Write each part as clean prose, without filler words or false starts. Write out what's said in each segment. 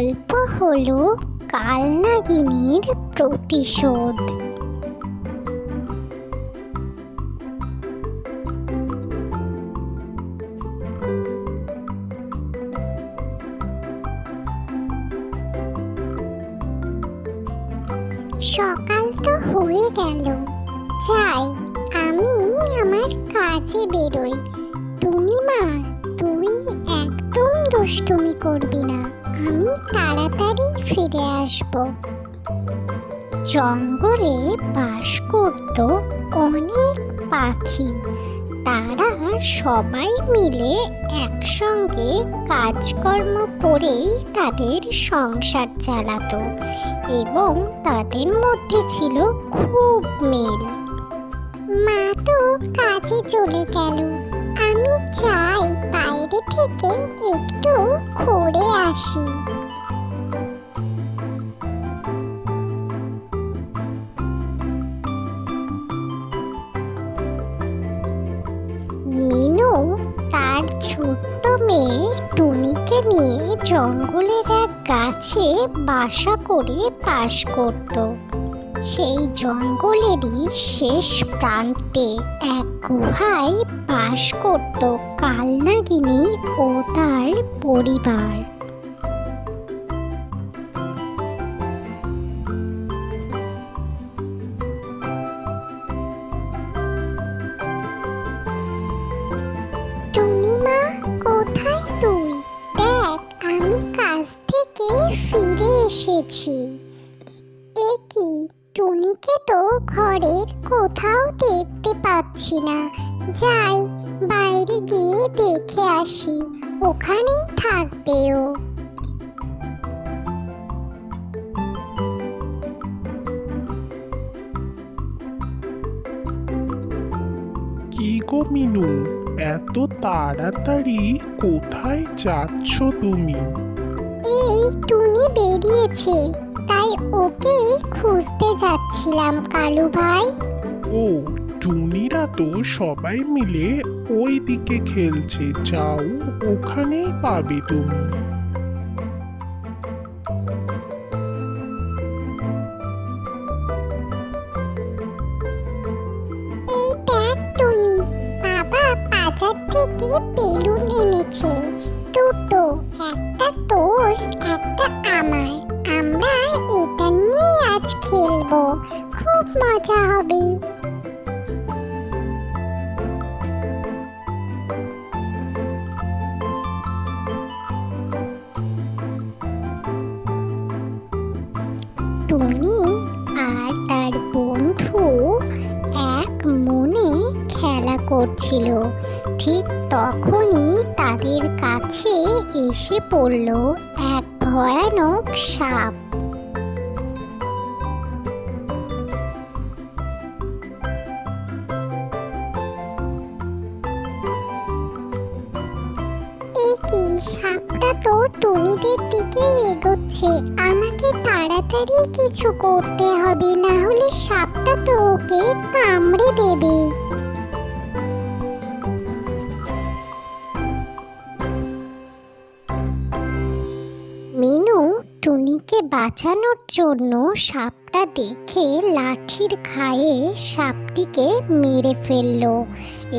গল্প হলো কালনাগিনীর প্রতিশোধ। সকাল তো হয়ে গেল, যাই আমি আমার কাজে বেরোই। টুনিমা, তুই একদম দুষ্টুমি করবি না, আমি তাড়াতাড়ি ফিরে আসব। জঙ্গলে বাস করত অনেক পাখি। তারা সবাই মিলে একসঙ্গে কাজকর্ম করেই তাদের সংসার চালাতো এবং তাদের মধ্যে ছিল খুব মিল। মা তো কাজে চলে গেল, আমি চাই বাইরে থেকে একটু ঘুরে আসি। মিনু তার ছোট্ট মেয়ে টুনিকে নিয়ে জঙ্গলের এক গাছে বাসা করে বাস করত। সেই জঙ্গলেরই শেষ প্রান্তে এক গুহায় বাস করত কালনাগিনী ও তার পরিবার। টুনিমা, কোথায় তুই? দেখ, আমি কাজ থেকে ফিরে এসেছি। এ কি, টুনিকে তো ঘরের কোথাও দেখতে পাচ্ছি না। যাই বাইরে গিয়ে দেখে আসি, ওখানেই থাকবে ও। কি গো মিনু, এত তাড়াতাড়ি কোথায় যাচ্ছ তুমি? এই টুনি বেরিয়েছে, তাই ওকে খুঁজতে যাচ্ছিলাম কালু ভাই। ও, টুনিরা তো সবাই মিলে ওই দিকে খেলছে, যাও ওখানেই পাবে তুমি। এই দেখ টুনি, বাবা বাজার থেকে বেলুন এনেছে দুটো, একটা তোর একটা আমার। আমরা এটা নিয়ে আজ খেলবো, খুব মজা হবে। টুনি আর তার বন্ধু এক মনে খেলা করছিল। ঠিক তখনই তাদের কাছে এসে পড়ল এক ভয়ানক সাপ। এই কি, সাপটা তো টুনিদের দিকে এগোচ্ছে। আমাকে তাড়াতাড়ি কিছু করতে হবে, না হলে সাপটা তো ওকে কামড়ে দেবে। মিনু টুনিকে বাঁচানোর জন্য সাপটা দেখে লাঠির ঘায়ে সাপটিকে মেরে ফেলল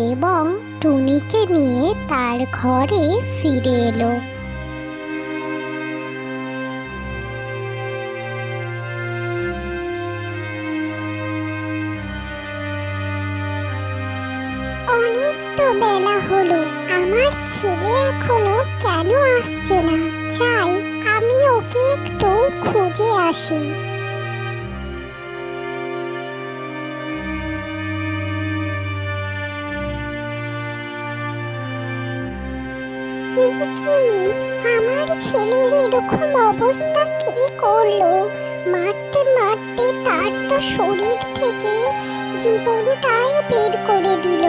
এবং টুনিকে নিয়ে তার ঘরে ফিরে এলো। অনেক তো বেলা হলো, আমার ছেলে এখনো কেন আসছে না? চাই আমি ওকে একটু খুঁজে আসি। এ কি, আমার ছেলের এরকম অবস্থা কি করলো? মারতে মারতে তার তো শরীর থেকে জীবনটাই বের করে দিল।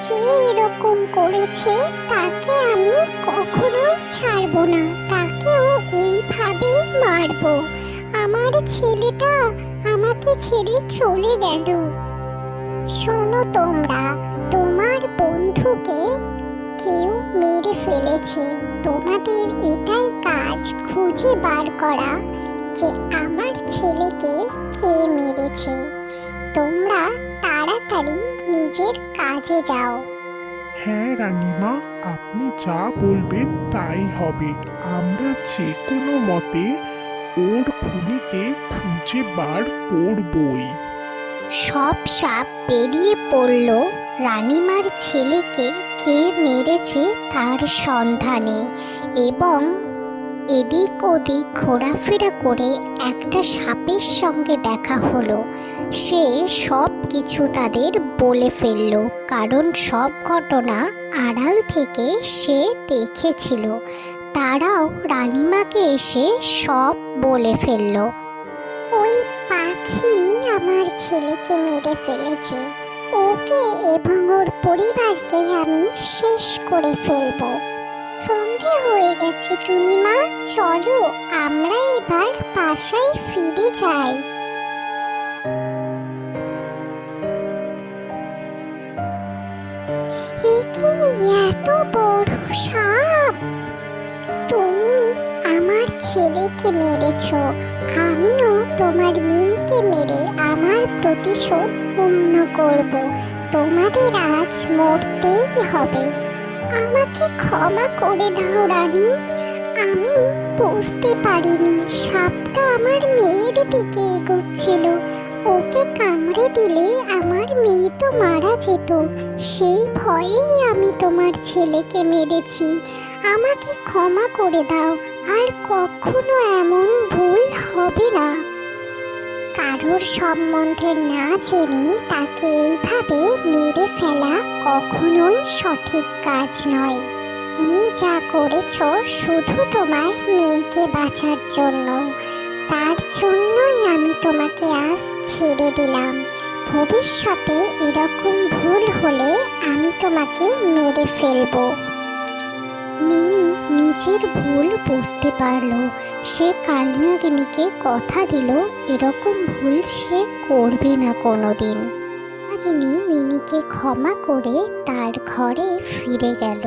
যে এরকম করেছে তাকে আমি কখনোই ছাড়বো না, তাকেও এইভাবেই মারবো। আমার ছেলেটা আমাকে ছেড়ে চলে গেল। শোনো তোমরা, তোমার বন্ধুকে কেউ মেরে ফেলেছে। তোমাদের এটাই কাজ, খুঁজে বার করা যে আমার ছেলেকে কে মেরেছে। তোমরা তাড়াতাড়ি নিজের কাজে যাও। হ্যাঁ রানীমা, আপনি যা বলবেন তাই হবে। আমরা যে কোনো মতে ওর খুনিকে খুঁজে বার করবই। সব সাপ বেরিয়ে পড়ল রানীমার ছেলেকে কে মেরেছে তার সন্ধানে, এবং এদিক ওদিক ঘোরাফেরা করে একটা সাপের সঙ্গে দেখা হলো। সে সব কিছু তাদের বলে ফেলল, কারণ সব ঘটনা আড়াল থেকে সে দেখেছিল। তারাও রানীমাকে এসে সব বলে ফেলল। ওই পাখি আমার ছেলেকে মেরে ফেলেছে। ওকে এবং ওর পরিবারকে আমি শেষ করে ফেলবো। সন্ধে হয়ে গেছে টুনিমা, চলো আমরা এবার বাসায় ফিরে যাই। এ কি এত বড় সাপ! তুমি আমার ছেলেকে মেরেছো, আমিও তোমার মেয়েকে মেরে আমার প্রতিশোধ পূর্ণ করব। তোমাদের আজ মরতেই হবে। আমাকে ক্ষমা করে দাও রানী, আমি বুঝতে পারিনি সাপটা আমার মেয়ের দিকে এগোচ্ছিল। ওকে কামড়ে দিলে আমার মেয়ে তো মারা যেত। সেই ভয়েই আমি তোমার ছেলেকে মেরেছি। আমাকে ক্ষমা করে দাও, আর কখনো এমন ভুল হবে না। কারোর সম্বন্ধে না জেনে তাকে এইভাবে মেরে ফেলা কখনোই সঠিক কাজ নয়। তুমি যা করেছ শুধু তোমার মেয়েকে বাঁচার জন্য, তার জন্যই আমি তোমাকে আজ ছেড়ে দিলাম। ভবিষ্যতে এরকম ভুল হলে আমি তোমাকে মেরে ফেলবো। মিনি নিজের ভুল বুঝতে পারলো। সে কালনাগিনীকে কথা দিল এরকম ভুল সে করবে না কোনোদিন। নাগিনী মিনিকে ক্ষমা করে তার ঘরে ফিরে গেল।